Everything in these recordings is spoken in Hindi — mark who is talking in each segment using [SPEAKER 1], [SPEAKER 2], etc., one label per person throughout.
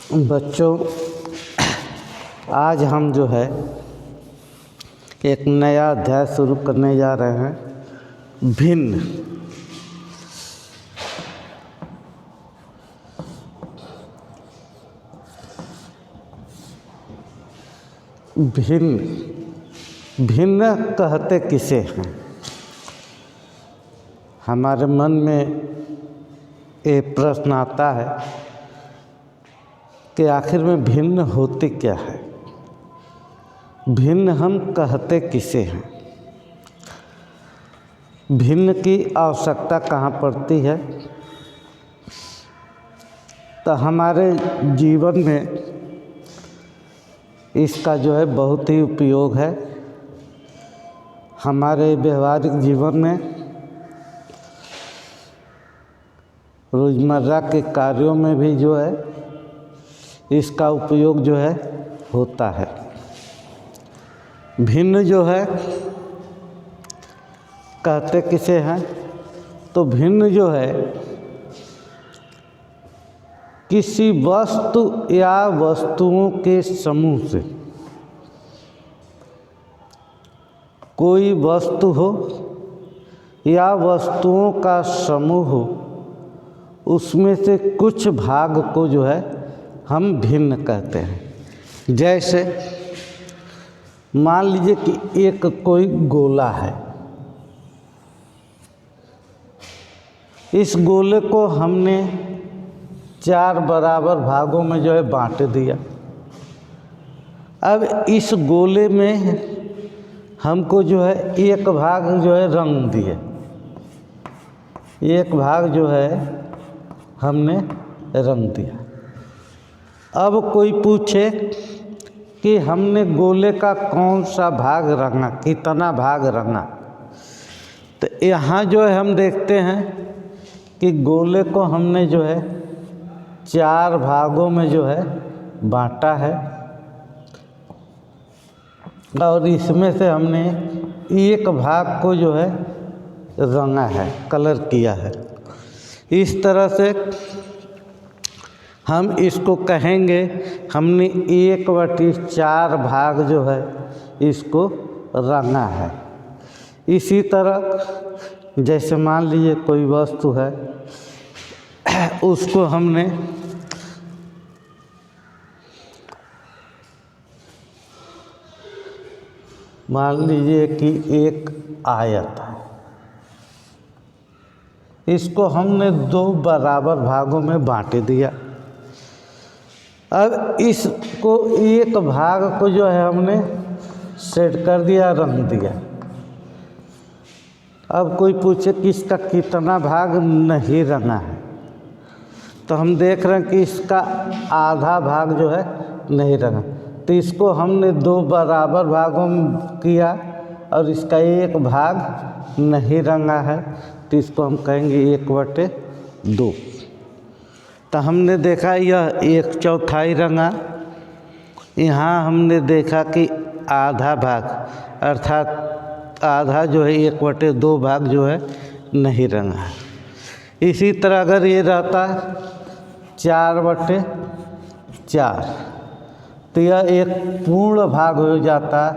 [SPEAKER 1] बच्चों, आज हम जो है एक नया अध्याय शुरू करने जा रहे हैं। भिन्न। भिन्न भिन्न कहते किसे हैं? हमारे मन में एक प्रश्न आता है कि आखिर में भिन्न होते क्या है? भिन्न हम कहते किसे हैं? भिन्न की आवश्यकता कहाँ पड़ती है? तो हमारे जीवन में इसका जो है बहुत ही उपयोग है। हमारे व्यवहारिक जीवन में, रोज़मर्रा के कार्यों में भी जो है इसका उपयोग जो है होता है। भिन्न जो है कहते किसे हैं? तो भिन्न जो है किसी वस्तु या वस्तुओं के समूह से, कोई वस्तु हो या वस्तुओं का समूह हो, उसमें से कुछ भाग को जो है हम भिन्न कहते हैं। जैसे मान लीजिए कि एक कोई गोला है। इस गोले को हमने 4 बराबर भागों में जो है बांट दिया। अब इस गोले में हमको जो है एक भाग जो है रंग दिए, एक भाग जो है हमने रंग दिया। अब कोई पूछे कि हमने गोले का कौन सा भाग रंगा, कितना भाग रंगा, तो यहाँ जो है हम देखते हैं कि गोले को हमने जो है 4 भागों में जो है बांटा है और इसमें से हमने एक भाग को जो है रंगा है, कलर किया है। इस तरह से हम इसको कहेंगे हमने 1/4 भाग जो है इसको रंगा है। इसी तरह जैसे मान लीजिए कोई वस्तु है, उसको हमने मान लीजिए कि एक आयत है, इसको हमने 2 बराबर भागों में बांट दिया। अब इसको एक भाग को जो है हमने सेट कर दिया, रंग दिया। अब कोई पूछे कि इसका कितना भाग नहीं रंगा है, तो हम देख रहे हैं कि इसका आधा भाग जो है नहीं रंगा, तो इसको हमने 2 बराबर भागों में किया और इसका एक भाग नहीं रंगा है, तो इसको हम कहेंगे 1/2। तो हमने देखा यह 1/4 रंगा। यहाँ हमने देखा कि आधा भाग अर्थात आधा जो है 1/2 भाग जो है नहीं रंगा है। इसी तरह अगर ये रहता 4/4, तो यह एक पूर्ण भाग हो जाता,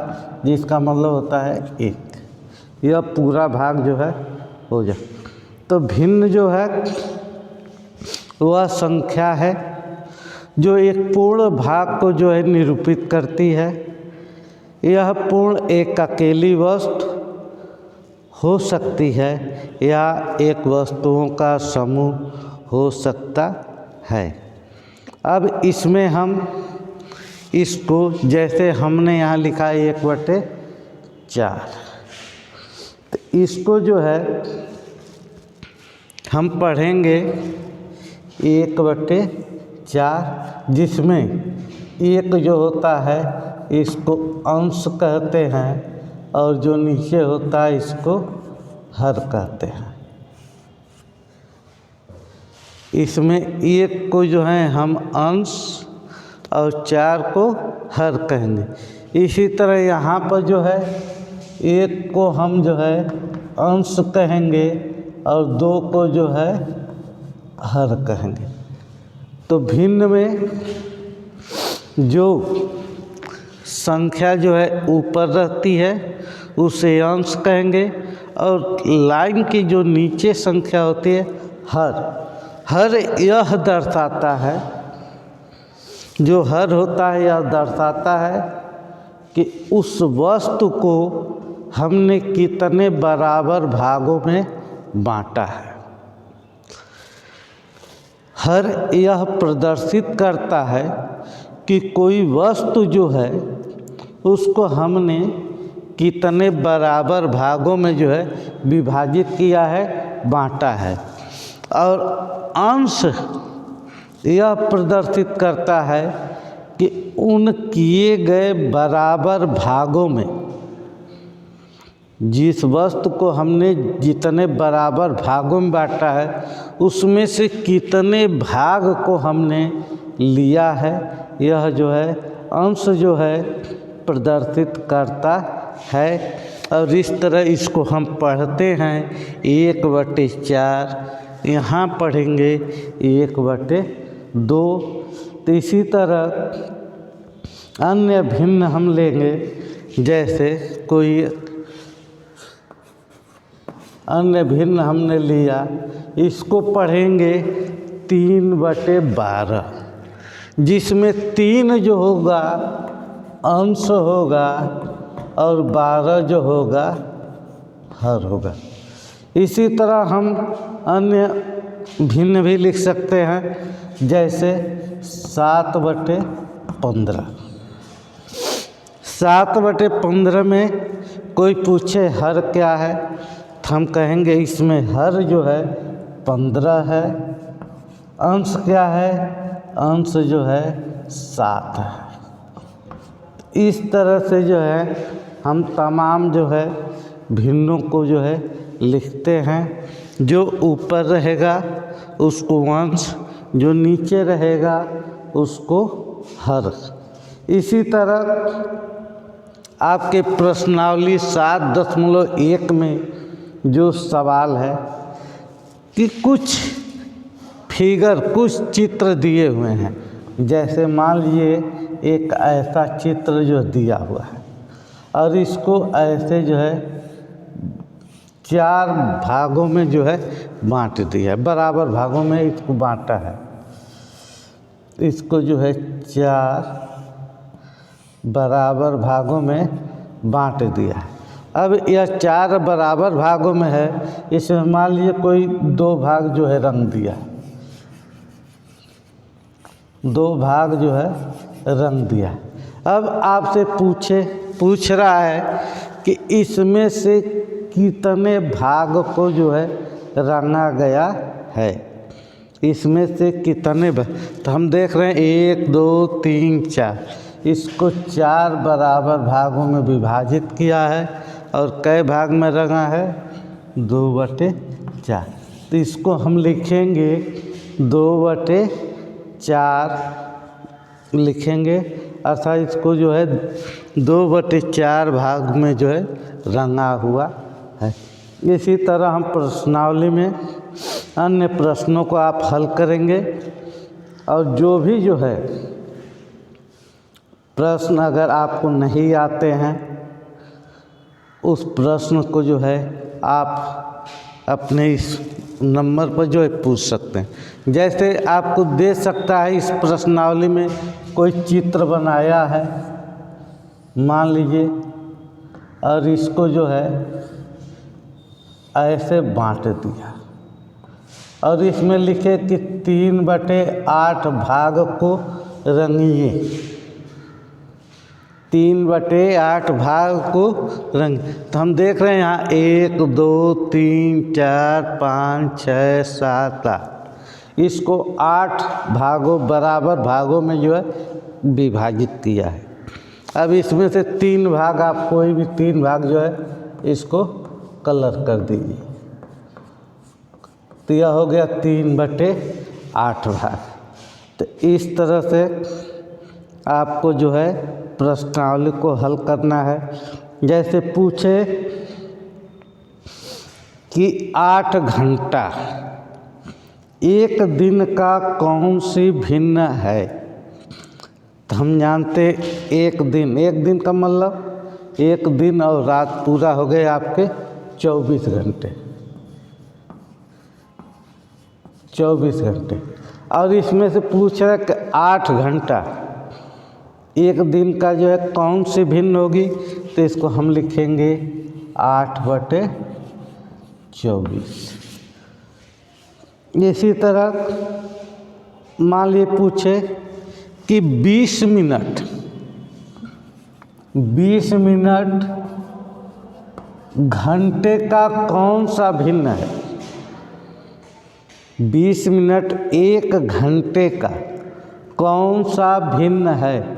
[SPEAKER 1] जिसका मतलब होता है 1। यह पूरा भाग जो है हो जाए। तो भिन्न जो है वह संख्या है जो एक पूर्ण भाग को जो है निरूपित करती है। यह पूर्ण एक अकेली वस्तु हो सकती है या एक वस्तुओं का समूह हो सकता है। अब इसमें हम इसको जैसे हमने यहाँ लिखा है 1/4, तो इसको जो है हम पढ़ेंगे 1/4, जिसमें एक जो होता है इसको अंश कहते हैं और जो नीचे होता है इसको हर कहते हैं। इसमें 1 को जो है हम अंश और 4 को हर कहेंगे। इसी तरह यहाँ पर जो है 1 को हम जो है अंश कहेंगे और 2 को जो है हर कहेंगे। तो भिन्न में जो संख्या जो है ऊपर रहती है उसे अंश कहेंगे, और लाइन की जो नीचे संख्या होती है हर यह दर्शाता है, जो हर होता है यह दर्शाता है कि उस वस्तु को हमने कितने बराबर भागों में बांटा है। हर यह प्रदर्शित करता है कि कोई वस्तु जो है उसको हमने कितने बराबर भागों में जो है विभाजित किया है, बांटा है। और अंश यह प्रदर्शित करता है कि उन किए गए बराबर भागों में जिस वस्तु को हमने जितने बराबर भागों में बांटा है उसमें से कितने भाग को हमने लिया है, यह जो है अंश जो है प्रदर्शित करता है। और इस तरह इसको हम पढ़ते हैं 1/4, यहाँ पढ़ेंगे 1/2। तो इसी तरह अन्य भिन्न हम लेंगे, जैसे कोई अन्य भिन्न हमने लिया, इसको पढ़ेंगे 3/12, जिसमें 3 जो होगा अंश होगा और 12 जो होगा हर होगा। इसी तरह हम अन्य भिन्न भी लिख सकते हैं, जैसे 7/15। 7/15 में कोई पूछे हर क्या है, तो हम कहेंगे इसमें हर जो है 15 है। अंश क्या है, अंश जो है 7 है। इस तरह से जो है हम तमाम जो है भिन्नों को जो है लिखते हैं। जो ऊपर रहेगा उसको अंश, जो नीचे रहेगा उसको हर। इसी तरह आपके प्रश्नावली 7.1 में जो सवाल है कि कुछ फिगर, कुछ चित्र दिए हुए हैं, जैसे मान लीजिए एक ऐसा चित्र जो दिया हुआ है और इसको ऐसे जो है 4 भागों में जो है बांट दिया है, बराबर भागों में इसको बांटा है। इसको जो है 4 बराबर भागों में बांट दिया है। अब यह 4 बराबर भागों में है, इसमें मान लीजिए कोई 2 भाग जो है रंग दिया, 2 भाग जो है रंग दिया। अब आपसे पूछ रहा है कि इसमें से कितने भाग को जो है रंगा गया है, इसमें से कितने तो हम देख रहे हैं 1 2 3 4, इसको 4 बराबर भागों में विभाजित किया है और कई भाग में रंगा है 2/4। तो इसको हम लिखेंगे 2/4 लिखेंगे, अर्थात इसको जो है 2/4 भाग में जो है रंगा हुआ है। इसी तरह हम प्रश्नावली में अन्य प्रश्नों को आप हल करेंगे, और जो भी जो है प्रश्न अगर आपको नहीं आते हैं उस प्रश्न को जो है आप अपने इस नंबर पर जो है पूछ सकते हैं। जैसे आपको दे सकता है इस प्रश्नावली में कोई चित्र बनाया है मान लीजिए, और इसको जो है ऐसे बांट दिया और इसमें लिखे कि 3/8 भाग को रंगिए, 3/8 भाग को रंग। तो हम देख रहे हैं यहाँ 1 2 3 4 5 6 7 8, इसको 8 भागों बराबर भागों में जो है विभाजित किया है। अब इसमें से 3 भाग, आप कोई भी 3 भाग जो है इसको कलर कर दीजिए, तो यह हो गया 3/8 भाग। तो इस तरह से आपको जो है प्रश्नावली को हल करना है। जैसे पूछे कि 8 घंटा एक दिन का कौन सी भिन्न है, तो हम जानते एक दिन का मतलब एक दिन और रात पूरा हो गए आपके 24 घंटे। 24 घंटे। और इसमें से पूछ रहा है कि 8 घंटा एक दिन का जो है कौन सी भिन्न होगी, तो इसको हम लिखेंगे 8/24। इसी तरह मान लीजिए पूछे कि 20 मिनट घंटे का कौन सा भिन्न है। 20 मिनट एक घंटे का कौन सा भिन्न है।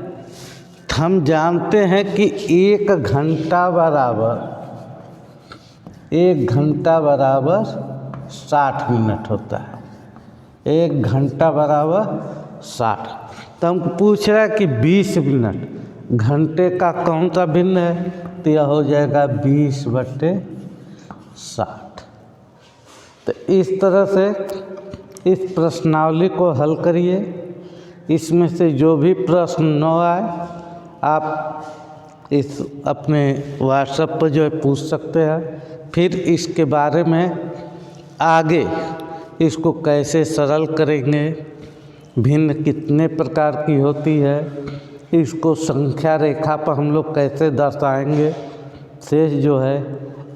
[SPEAKER 1] हम जानते हैं कि एक घंटा बराबर 60 मिनट होता है। 1 घंटा बराबर 60। तो हमको पूछ रहा है कि 20 मिनट घंटे का कौन सा भिन्न है, तो यह हो जाएगा 20/60। तो इस तरह से इस प्रश्नावली को हल करिए। इसमें से जो भी प्रश्न न आए आप इस अपने व्हाट्सएप पर जो है पूछ सकते हैं। फिर इसके बारे में आगे इसको कैसे सरल करेंगे, भिन्न कितने प्रकार की होती है, इसको संख्या रेखा पर हम लोग कैसे दर्शाएंगे, शेष जो है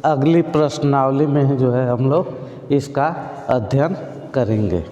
[SPEAKER 1] अगली प्रश्नावली में जो है हम लोग इसका अध्ययन करेंगे।